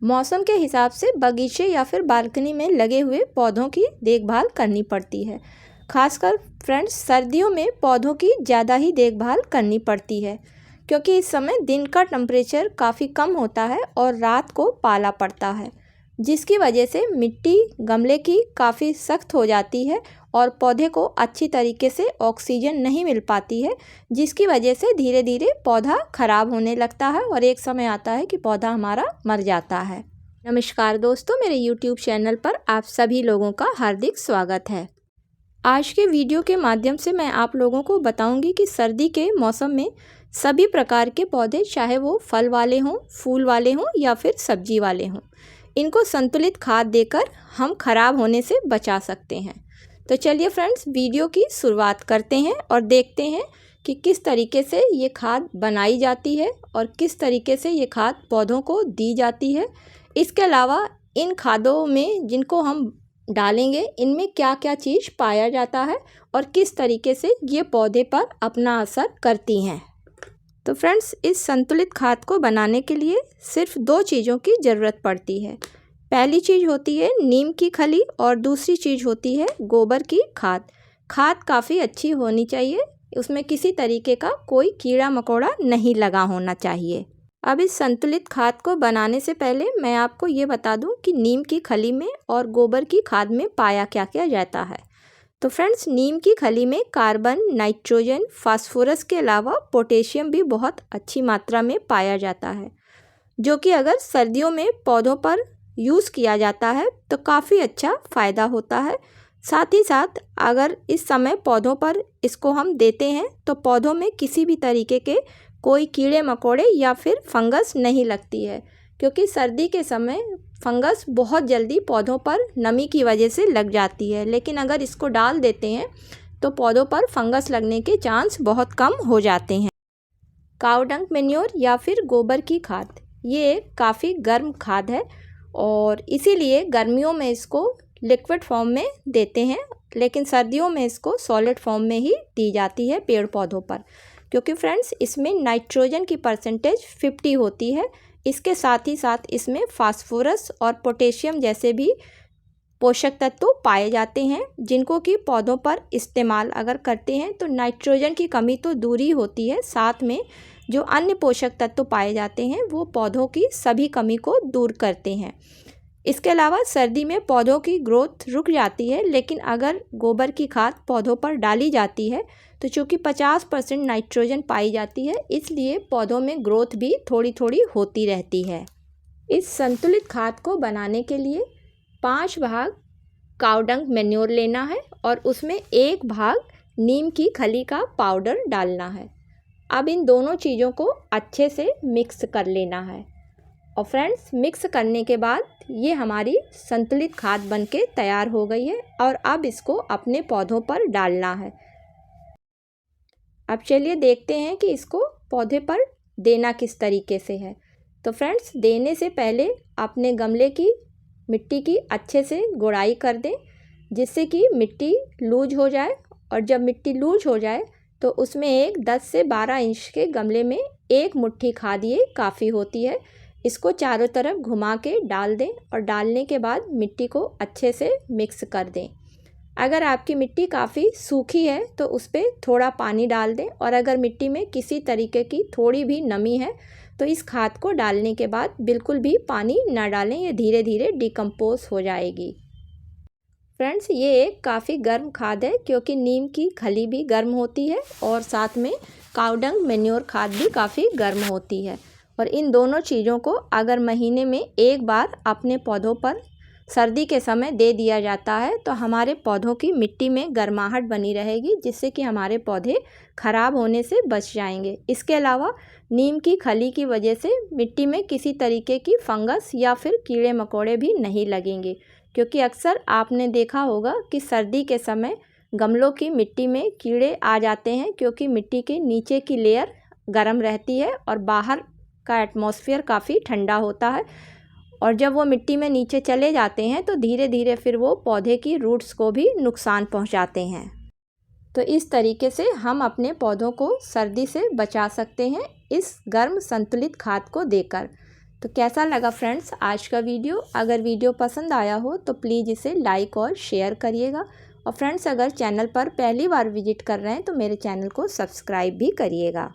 मौसम के हिसाब से बगीचे या फिर बालकनी में लगे हुए पौधों की देखभाल करनी पड़ती है। खासकर फ्रेंड्स सर्दियों में पौधों की ज़्यादा ही देखभाल करनी पड़ती है, क्योंकि इस समय दिन का टेम्परेचर काफ़ी कम होता है और रात को पाला पड़ता है, जिसकी वजह से मिट्टी गमले की काफ़ी सख्त हो जाती है और पौधे को अच्छी तरीके से ऑक्सीजन नहीं मिल पाती है, जिसकी वजह से धीरे धीरे पौधा ख़राब होने लगता है और एक समय आता है कि पौधा हमारा मर जाता है। नमस्कार दोस्तों, मेरे YouTube चैनल पर आप सभी लोगों का हार्दिक स्वागत है। आज के वीडियो के माध्यम से मैं आप लोगों को बताऊंगी कि सर्दी के मौसम में सभी प्रकार के पौधे, चाहे वो फल वाले हों, फूल वाले हों या फिर सब्जी वाले हों, इनको संतुलित खाद देकर हम खराब होने से बचा सकते हैं। तो चलिए फ्रेंड्स, वीडियो की शुरुआत करते हैं और देखते हैं कि किस तरीके से ये खाद बनाई जाती है और किस तरीके से ये खाद पौधों को दी जाती है। इसके अलावा इन खादों में जिनको हम डालेंगे, इनमें क्या क्या चीज़ पाया जाता है और किस तरीके से ये पौधे पर अपना असर करती हैं। तो फ्रेंड्स, इस संतुलित खाद को बनाने के लिए सिर्फ 2 चीज़ों की ज़रूरत पड़ती है। पहली चीज़ होती है नीम की खली और दूसरी चीज़ होती है गोबर की खाद। खाद काफ़ी अच्छी होनी चाहिए, उसमें किसी तरीके का कोई कीड़ा मकोड़ा नहीं लगा होना चाहिए। अब इस संतुलित खाद को बनाने से पहले मैं आपको ये बता दूं कि नीम की खली में और गोबर की खाद में पाया क्या क्या जाता है। तो फ्रेंड्स, नीम की खली में कार्बन, नाइट्रोजन, फास्फोरस के अलावा पोटेशियम भी बहुत अच्छी मात्रा में पाया जाता है, जो कि अगर सर्दियों में पौधों पर यूज़ किया जाता है तो काफ़ी अच्छा फ़ायदा होता है। साथ ही साथ अगर इस समय पौधों पर इसको हम देते हैं तो पौधों में किसी भी तरीके के कोई कीड़े मकोड़े या फिर फंगस नहीं लगती है, क्योंकि सर्दी के समय फंगस बहुत जल्दी पौधों पर नमी की वजह से लग जाती है, लेकिन अगर इसको डाल देते हैं तो पौधों पर फंगस लगने के चांस बहुत कम हो जाते हैं। काऊ डंग मैन्योर या फिर गोबर की खाद, ये काफ़ी गर्म खाद है और इसीलिए गर्मियों में इसको लिक्विड फॉर्म में देते हैं, लेकिन सर्दियों में इसको सॉलिड फॉर्म में ही दी जाती है पेड़ पौधों पर, क्योंकि फ्रेंड्स इसमें नाइट्रोजन की परसेंटेज 50 होती है। इसके साथ ही साथ इसमें फास्फोरस और पोटेशियम जैसे भी पोषक तत्व पाए जाते हैं, जिनको कि पौधों पर इस्तेमाल अगर करते हैं तो नाइट्रोजन की कमी तो दूर ही होती है, साथ में जो अन्य पोषक तत्व पाए जाते हैं वो पौधों की सभी कमी को दूर करते हैं। इसके अलावा सर्दी में पौधों की ग्रोथ रुक जाती है, लेकिन अगर गोबर की खाद पौधों पर डाली जाती है तो चूँकि 50% नाइट्रोजन पाई जाती है, इसलिए पौधों में ग्रोथ भी थोड़ी थोड़ी होती रहती है। इस संतुलित खाद को बनाने के लिए 5 भाग काऊ डंग मैन्योर लेना है और उसमें 1 भाग नीम की खली का पाउडर डालना है। अब इन दोनों चीज़ों को अच्छे से मिक्स कर लेना है और फ्रेंड्स, मिक्स करने के बाद ये हमारी संतुलित खाद बनके तैयार हो गई है और अब इसको अपने पौधों पर डालना है। अब चलिए देखते हैं कि इसको पौधे पर देना किस तरीके से है। तो फ्रेंड्स, देने से पहले अपने गमले की मिट्टी की अच्छे से गुड़ाई कर दें, जिससे कि मिट्टी लूज हो जाए, और जब मिट्टी लूज हो जाए तो उसमें एक 10 से 12 इंच के गमले में 1 मुट्ठी खाद ये काफ़ी होती है। इसको चारों तरफ घुमा के डाल दें और डालने के बाद मिट्टी को अच्छे से मिक्स कर दें। अगर आपकी मिट्टी काफ़ी सूखी है तो उस पर थोड़ा पानी डाल दें, और अगर मिट्टी में किसी तरीके की थोड़ी भी नमी है तो इस खाद को डालने के बाद बिल्कुल भी पानी ना डालें, ये धीरे धीरे डिकम्पोज हो जाएगी। फ्रेंड्स, ये एक काफ़ी गर्म खाद है, क्योंकि नीम की खली भी गर्म होती है और साथ में काऊ डंग मैन्योर खाद भी काफ़ी गर्म होती है, और इन दोनों चीज़ों को अगर महीने में 1 बार अपने पौधों पर सर्दी के समय दे दिया जाता है तो हमारे पौधों की मिट्टी में गर्माहट बनी रहेगी, जिससे कि हमारे पौधे ख़राब होने से बच जाएंगे। इसके अलावा नीम की खली की वजह से मिट्टी में किसी तरीके की फंगस या फिर कीड़े मकोड़े भी नहीं लगेंगे, क्योंकि अक्सर आपने देखा होगा कि सर्दी के समय गमलों की मिट्टी में कीड़े आ जाते हैं, क्योंकि मिट्टी के नीचे की लेयर गर्म रहती है और बाहर का एटमॉस्फेयर काफ़ी ठंडा होता है, और जब वो मिट्टी में नीचे चले जाते हैं तो धीरे धीरे फिर वो पौधे की रूट्स को भी नुकसान पहुंचाते हैं। तो इस तरीके से हम अपने पौधों को सर्दी से बचा सकते हैं इस गर्म संतुलित खाद को देकर। तो कैसा लगा फ्रेंड्स आज का वीडियो? अगर वीडियो पसंद आया हो तो प्लीज़ इसे लाइक और शेयर करिएगा। और फ्रेंड्स अगर चैनल पर पहली बार विजिट कर रहे हैं तो मेरे चैनल को सब्सक्राइब भी करिएगा।